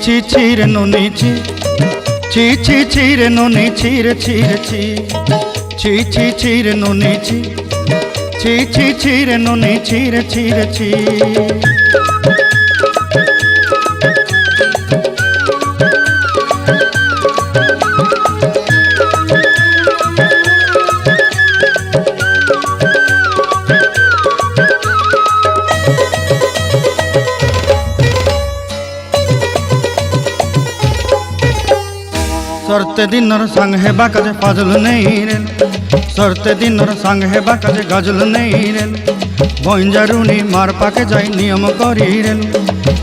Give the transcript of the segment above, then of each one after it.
ছি ছি রে নুনি ছি ছি ছি ছি রে নুনি ছি রে ছি রে ছি ছি ছি ছি রে নুনি ছি ছি ছি ছি রে নুনি ছি রে ছি রে ছি। सरते दिनर संग हेबा काजे फाजल नहीं रेल सरते दिनर संग हेबा काजे गजल नहीं रेल बंजारुनी मार पाके जाई नियम करी रेल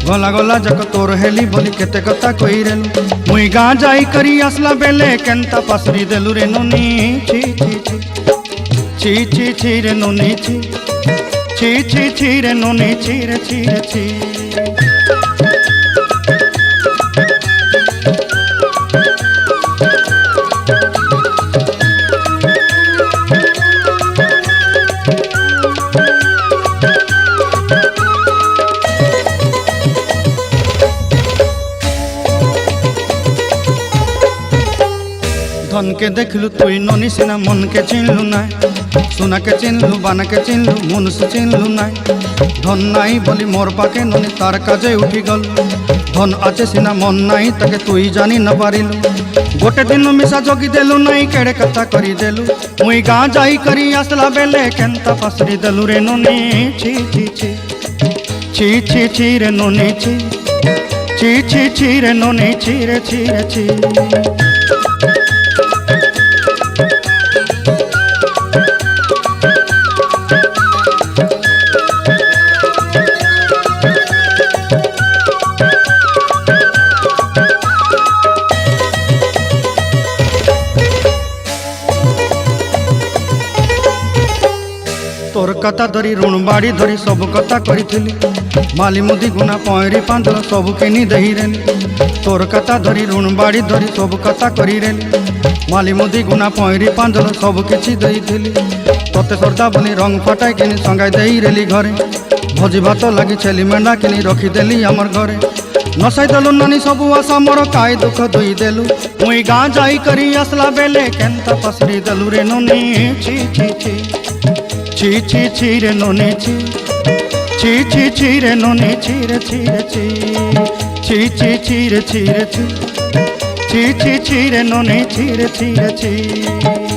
गला गला जक तोर हेली बोली केते कथा कई रेल मुई गाँ जाई करी आसला बेले केंता पासरी देलु रे नुनी छी छी छी छी छी छी रे नुनी छी छी छी छी रे नुनी छी रे छी रे छी। धन के देखलु तुई ननी सिना मन के चिन्हलु नाय सोना के चिन्हलु बाना के चिन्हलु मुनुष चिन्हलु नाय धन नाई बोली मोर पाके ननी तार काजे उठी गल धन आचे सिना मन नाई ताके तुई जानी न पारिलु गोटे दिन मिसा जोगी देलु नाई केड़े कथा करी देलु मुई गाँ जाई करी आसला बेले केंता पासरी देलु रे ननी छी छी छी छी छी छी रे ननी छी छी छी छी रे ननी छी रे छी रे छी। तोर कथा धरी ऋण बाड़ी धरी सब कथा करी माली मुदी गुना पहरी पांदल सब किनी दही रेली तोर कथा धरी ऋण बाड़ी धरी सब कथा करी रेली माली मुदी गुना पहरी पांदल सब किछि दही तोते सरदा बोली रंग फटाई किनी संगाई दही रेली घरे भोजी भात लगी छेली मेंढा किनी रखीदेली आमर घरे नसाई देलु नानी सबू आशा मोर काय दुख दुई देलु मुई गाँ जाई करी आसला बेले केंता पसरी देलु रे नुनी छी छी छी छी छी छी रे नुनी छी छी छी छी रे नुनी छी रे छी रे छी छी छी छी रे छी रे छी छी छी छी रे नुनी छी रे छी रे छी।